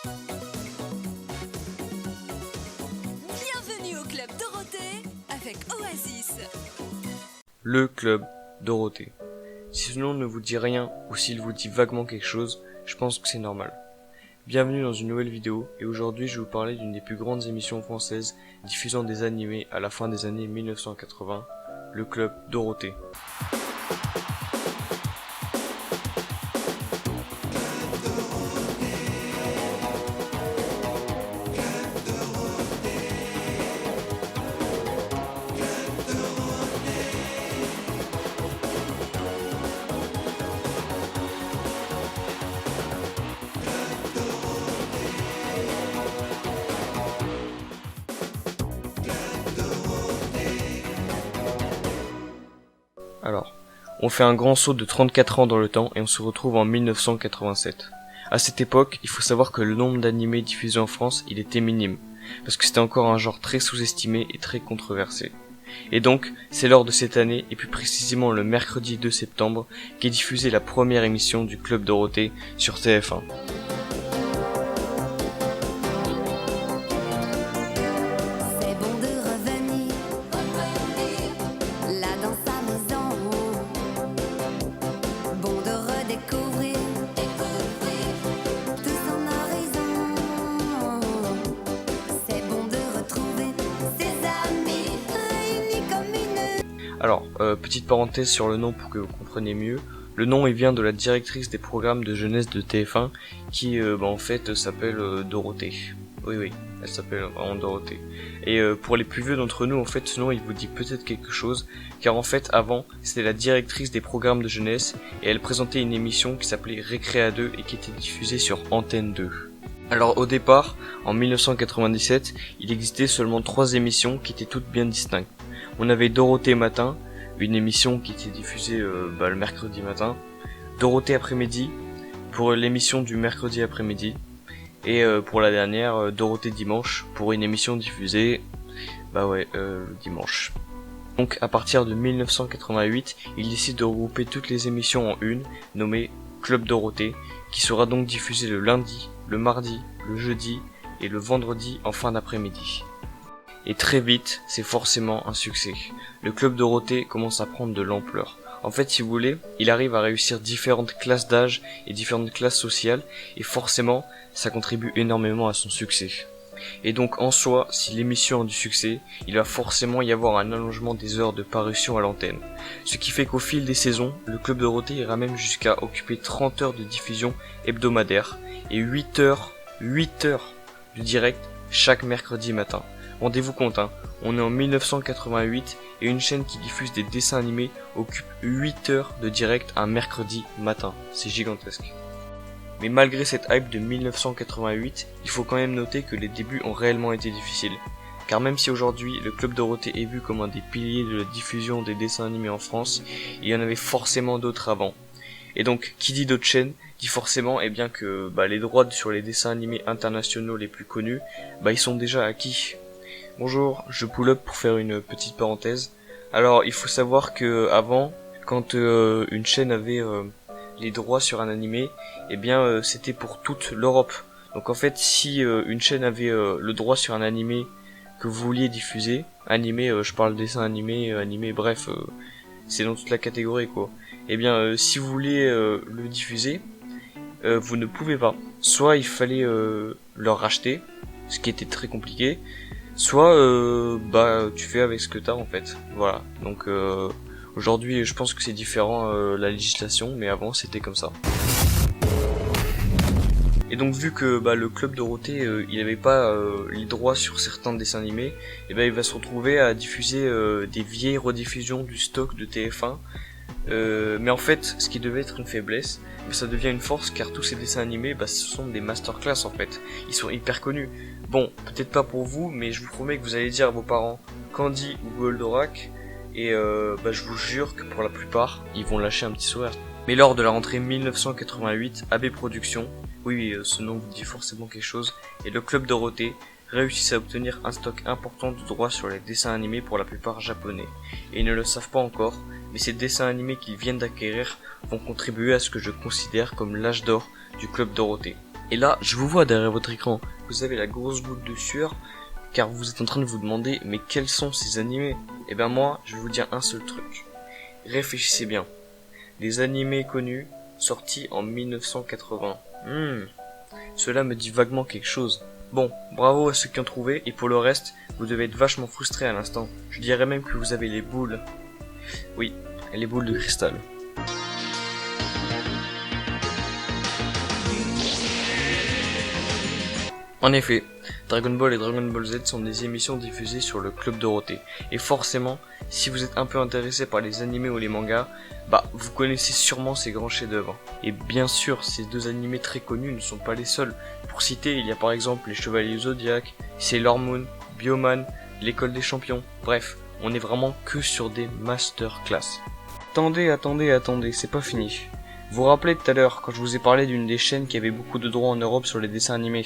Bienvenue au Club Dorothée avec Oasis. Le Club Dorothée. Si ce nom ne vous dit rien ou s'il vous dit vaguement quelque chose, je pense que c'est normal. Bienvenue dans une nouvelle vidéo et aujourd'hui je vais vous parler d'une des plus grandes émissions françaises diffusant des animés à la fin des années 1980, le Club Dorothée. Alors, on fait un grand saut de 34 ans dans le temps et on se retrouve en 1987. À cette époque, il faut savoir que le nombre d'animés diffusés en France, il était minime, parce que c'était encore un genre très sous-estimé et très controversé. Et donc, c'est lors de cette année, et plus précisément le mercredi 2 septembre, qu'est diffusée la première émission du Club Dorothée sur TF1. Alors, petite parenthèse sur le nom pour que vous compreniez mieux. Le nom il vient de la directrice des programmes de jeunesse de TF1 qui en fait s'appelle Dorothée. Oui, elle s'appelle vraiment Dorothée. Et pour les plus vieux d'entre nous, en fait, ce nom il vous dit peut-être quelque chose, car en fait avant c'était la directrice des programmes de jeunesse et elle présentait une émission qui s'appelait Récréa 2 et qui était diffusée sur Antenne 2. Alors au départ, en 1997, il existait seulement 3 émissions qui étaient toutes bien distinctes. On avait Dorothée Matin, une émission qui était diffusée le mercredi matin, Dorothée Après-midi, pour l'émission du mercredi après-midi, et pour la dernière, Dorothée Dimanche, pour une émission diffusée le dimanche. Donc à partir de 1988, il décide de regrouper toutes les émissions en une, nommée Club Dorothée, qui sera donc diffusée le lundi, le mardi, le jeudi et le vendredi en fin d'après-midi. Et très vite, c'est forcément un succès. Le Club Dorothée commence à prendre de l'ampleur. En fait, si vous voulez, il arrive à réussir différentes classes d'âge et différentes classes sociales, et forcément, ça contribue énormément à son succès. Et donc, en soi, si l'émission a du succès, il va forcément y avoir un allongement des heures de parution à l'antenne. Ce qui fait qu'au fil des saisons, le Club Dorothée ira même jusqu'à occuper 30 heures de diffusion hebdomadaire, et 8 heures de direct chaque mercredi matin. Rendez-vous compte, on est en 1988 et une chaîne qui diffuse des dessins animés occupe 8 heures de direct un mercredi matin. C'est gigantesque. Mais malgré cette hype de 1988, il faut quand même noter que les débuts ont réellement été difficiles. Car même si aujourd'hui le Club Dorothée est vu comme un des piliers de la diffusion des dessins animés en France, il y en avait forcément d'autres avant. Et donc, qui dit d'autres chaînes, dit forcément que les droits sur les dessins animés internationaux les plus connus, ils sont déjà acquis. Bonjour, je pull up pour faire une petite parenthèse. Alors, il faut savoir que avant, quand une chaîne avait les droits sur un animé, c'était pour toute l'Europe. Donc en fait, si une chaîne avait le droit sur un animé que vous vouliez diffuser, animé, je parle dessin animé, bref, c'est dans toute la catégorie quoi. Si vous voulez le diffuser, vous ne pouvez pas. Soit il fallait leur racheter, ce qui était très compliqué, soit tu fais avec ce que t'as en fait. Voilà. Donc aujourd'hui je pense que c'est différent la législation, mais avant c'était comme ça. Et donc vu que le Club Dorothée il avait pas les droits sur certains dessins animés, il va se retrouver à diffuser des vieilles rediffusions du stock de TF1. Mais en fait, ce qui devait être une faiblesse, ça devient une force car tous ces dessins animés, ce sont des masterclass en fait. Ils sont hyper connus. Bon, peut-être pas pour vous, mais je vous promets que vous allez dire à vos parents Candy ou Goldorak, et je vous jure que pour la plupart, ils vont lâcher un petit sourire. Mais lors de la rentrée 1988, AB Productions, oui, ce nom vous dit forcément quelque chose, et le Club Dorothée réussissent à obtenir un stock important de droits sur les dessins animés pour la plupart japonais. Et ils ne le savent pas encore, mais ces dessins animés qu'ils viennent d'acquérir vont contribuer à ce que je considère comme l'âge d'or du Club Dorothée. Et là, je vous vois derrière votre écran, vous avez la grosse boule de sueur, car vous êtes en train de vous demander, mais quels sont ces animés? Eh ben moi, je vais vous dire un seul truc. Réfléchissez bien. Des animés connus, sortis en 1980. Cela me dit vaguement quelque chose. Bon, bravo à ceux qui ont trouvé, et pour le reste, vous devez être vachement frustrés à l'instant. Je dirais même que vous avez les boules. Oui, les boules de cristal. En effet, Dragon Ball et Dragon Ball Z sont des émissions diffusées sur le Club Dorothée. Et forcément, si vous êtes un peu intéressé par les animés ou les mangas, vous connaissez sûrement ces grands chefs-d'œuvre. Et bien sûr, ces deux animés très connus ne sont pas les seuls. Pour citer, il y a par exemple les Chevaliers du Zodiac, Sailor Moon, Bioman, l'École des Champions. Bref, on est vraiment que sur des masterclass. Attendez, c'est pas fini. Vous vous rappelez tout à l'heure, quand je vous ai parlé d'une des chaînes qui avait beaucoup de droits en Europe sur les dessins animés?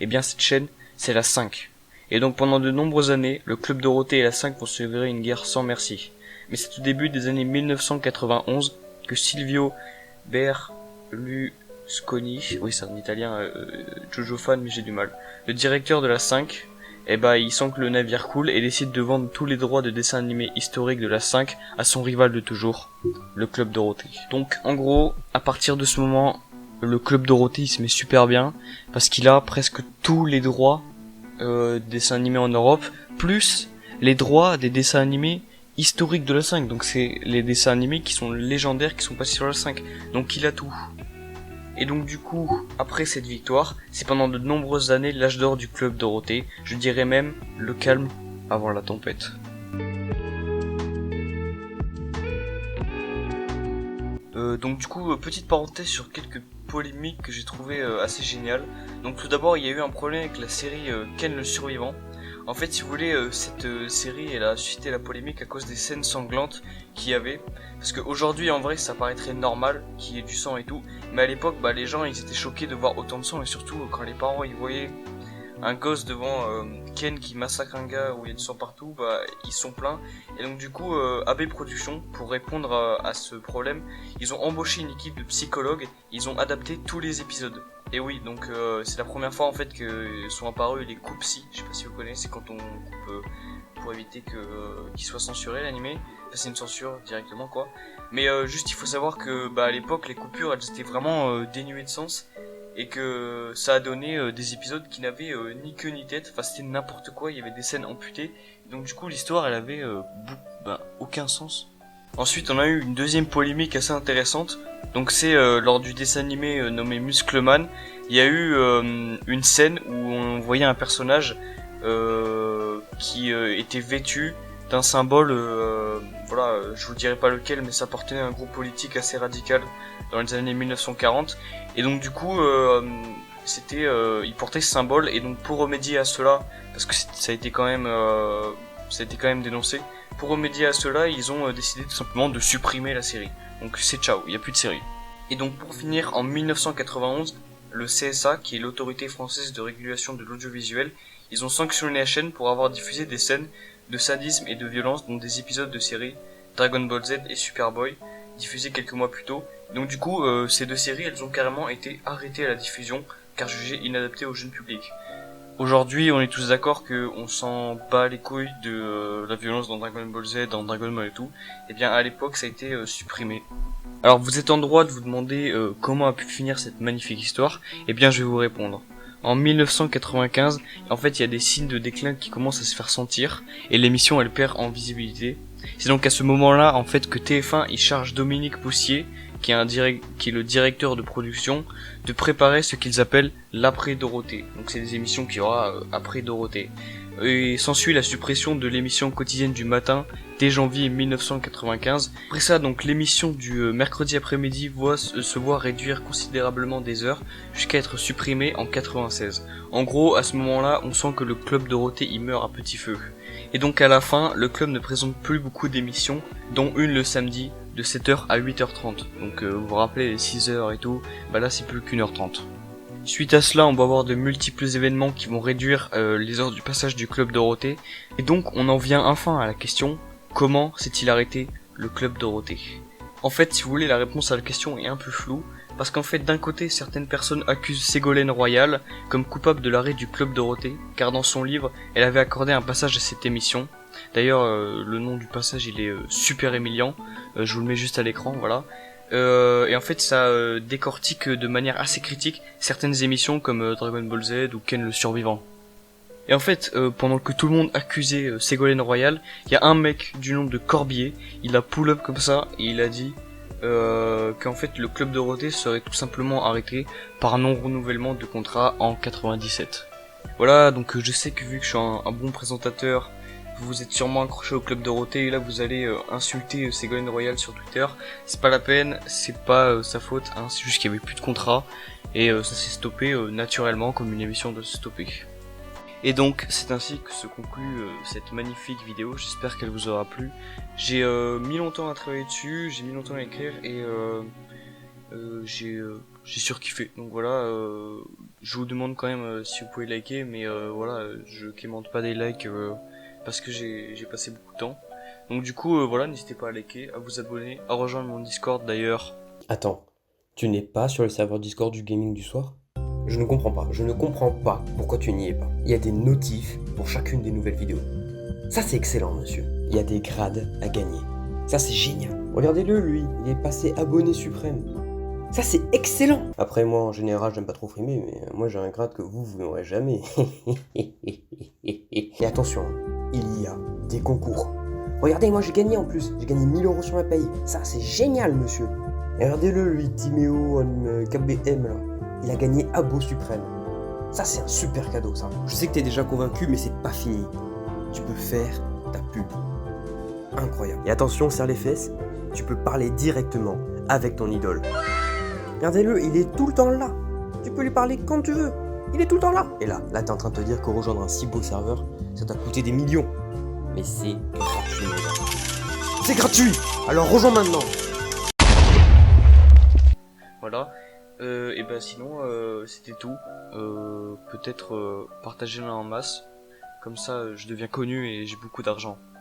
Eh bien cette chaîne, c'est la 5. Et donc pendant de nombreuses années, le Club Dorothée et la 5 vont se livrer une guerre sans merci. Mais c'est au début des années 1991 que Silvio Berlusconi, oui c'est un italien, Jojo fan mais j'ai du mal, le directeur de la 5, il sent que le navire coule et décide de vendre tous les droits de dessins animés historiques de la 5 à son rival de toujours, le Club Dorothée. Donc en gros, à partir de ce moment, le Club Dorothée il se met super bien, parce qu'il a presque tous les droits des dessins animés en Europe, plus les droits des dessins animés historiques de la 5. Donc c'est les dessins animés qui sont légendaires, qui sont passés sur la 5. Donc il a tout. Et donc du coup, après cette victoire, c'est pendant de nombreuses années l'âge d'or du Club Dorothée, je dirais même le calme avant la tempête. Donc du coup, petite parenthèse sur quelques polémiques que j'ai trouvé assez géniales. Donc tout d'abord, il y a eu un problème avec la série Ken le Survivant. En fait, si vous voulez, cette série, elle a suscité la polémique à cause des scènes sanglantes qu'il y avait. Parce qu'aujourd'hui, en vrai, ça paraîtrait normal qu'il y ait du sang et tout. Mais à l'époque, les gens, ils étaient choqués de voir autant de sang. Et surtout, quand les parents, ils voyaient un gosse devant Ken qui massacre un gars où il y a du sang partout, ils sont pleins. Et donc du coup, AB Productions, pour répondre à ce problème, ils ont embauché une équipe de psychologues. Ils ont adapté tous les épisodes. Et oui, donc c'est la première fois en fait que sont apparus les coupes psy. Je sais pas si vous connaissez, c'est quand on coupe pour éviter qu'il soit censuré l'animé. Enfin, c'est une censure directement quoi. Mais juste il faut savoir que à l'époque les coupures elles étaient vraiment dénuées de sens et que ça a donné des épisodes qui n'avaient ni queue ni tête. Enfin c'était n'importe quoi, il y avait des scènes amputées. Donc du coup l'histoire elle avait aucun sens. Ensuite, on a eu une deuxième polémique assez intéressante. Donc c'est lors du dessin animé nommé Muscleman, il y a eu une scène où on voyait un personnage qui était vêtu d'un symbole, je vous dirai pas lequel, mais ça appartenait à un groupe politique assez radical dans les années 1940. Et donc du coup, il portait ce symbole, et donc pour remédier à cela, parce que ça a été quand même dénoncé. Pour remédier à cela, ils ont décidé tout simplement de supprimer la série. Donc c'est ciao, il n'y a plus de série. Et donc pour finir, en 1991, le CSA, qui est l'autorité française de régulation de l'audiovisuel, ils ont sanctionné la chaîne pour avoir diffusé des scènes de sadisme et de violence dans des épisodes de séries Dragon Ball Z et Superboy, diffusés quelques mois plus tôt. Donc du coup, ces deux séries, elles ont carrément été arrêtées à la diffusion, car jugées inadaptées au jeune public. Aujourd'hui, on est tous d'accord qu'on s'en bat les couilles de la violence dans Dragon Ball Z, dans Dragon Ball et tout. Et bien, à l'époque, ça a été supprimé. Alors, vous êtes en droit de vous demander comment a pu finir cette magnifique histoire. Eh bien, je vais vous répondre. En 1995, en fait, il y a des signes de déclin qui commencent à se faire sentir, et l'émission, elle perd en visibilité. C'est donc à ce moment-là, en fait, que TF1, il charge Dominique Poussier, qui est le directeur de production, de préparer ce qu'ils appellent l'après Dorothée. Donc c'est des émissions qu'il y aura après Dorothée. Et s'ensuit la suppression de l'émission quotidienne du matin dès janvier 1995. Après ça, donc l'émission du mercredi après-midi se voit réduire considérablement des heures jusqu'à être supprimée en 96. En gros, à ce moment-là, on sent que le Club Dorothée il meurt à petit feu. Et donc à la fin, le club ne présente plus beaucoup d'émissions, dont une le samedi de 7h à 8h30. Donc vous vous rappelez les 6h et tout, là c'est plus qu'1h30. Suite à cela, on va avoir de multiples événements qui vont réduire les heures du passage du Club Dorothée. Et donc on en vient enfin à la question, comment s'est-il arrêté le Club Dorothée? En fait, si vous voulez, la réponse à la question est un peu floue, parce qu'en fait d'un côté certaines personnes accusent Ségolène Royal comme coupable de l'arrêt du Club Dorothée, car dans son livre elle avait accordé un passage à cette émission. D'ailleurs le nom du passage il est super émiliant, je vous le mets juste à l'écran, voilà. Et en fait ça décortique de manière assez critique certaines émissions comme Dragon Ball Z ou Ken le Survivant. Et en fait, pendant que tout le monde accusait Ségolène Royal, il y a un mec du nom de Corbier, il a pull up comme ça, et il a dit qu'en fait le Club Dorothée serait tout simplement arrêté par non-renouvellement de contrat en 97. Voilà, donc je sais que vu que je suis un bon présentateur, vous êtes sûrement accroché au Club Dorothée, et là vous allez insulter Ségolène Royal sur Twitter. C'est pas la peine, c'est pas sa faute, hein, c'est juste qu'il y avait plus de contrat, et ça s'est stoppé naturellement comme une émission doit se stopper. Et donc c'est ainsi que se conclut cette magnifique vidéo, j'espère qu'elle vous aura plu. J'ai mis longtemps à travailler dessus, j'ai mis longtemps à écrire et j'ai surkiffé. Donc voilà, je vous demande quand même si vous pouvez liker, mais voilà, je quémande pas des likes parce que j'ai passé beaucoup de temps. Donc du coup voilà, n'hésitez pas à liker, à vous abonner, à rejoindre mon Discord d'ailleurs. Attends, tu n'es pas sur le serveur Discord du gaming du soir ? Je ne comprends pas pourquoi tu n'y es pas. Il y a des notifs pour chacune des nouvelles vidéos. Ça c'est excellent monsieur. Il y a des grades à gagner. Ça c'est génial. Regardez-le lui, il est passé abonné suprême. Ça c'est excellent. Après moi en général j'aime pas trop frimer, mais moi j'ai un grade que vous n'aurez jamais. Et attention, il y a des concours. Regardez, moi j'ai gagné en plus. J'ai gagné 1000 € sur ma paye. Ça c'est génial monsieur. Et regardez-le lui, Timéo KBM là. Il a gagné Abo Suprême. Ça c'est un super cadeau ça. Je sais que t'es déjà convaincu mais c'est pas fini. Tu peux faire ta pub. Incroyable. Et attention, serre les fesses, tu peux parler directement avec ton idole. Regardez-le, il est tout le temps là. Tu peux lui parler quand tu veux. Il est tout le temps là. Et là t'es en train de te dire que rejoindre un si beau serveur, ça t'a coûté des millions. Mais c'est gratuit mon gars. C'est gratuit. Alors rejoins maintenant. Voilà. Et ben sinon c'était tout. Peut-être partager-le en masse. Comme ça je deviens connu et j'ai beaucoup d'argent.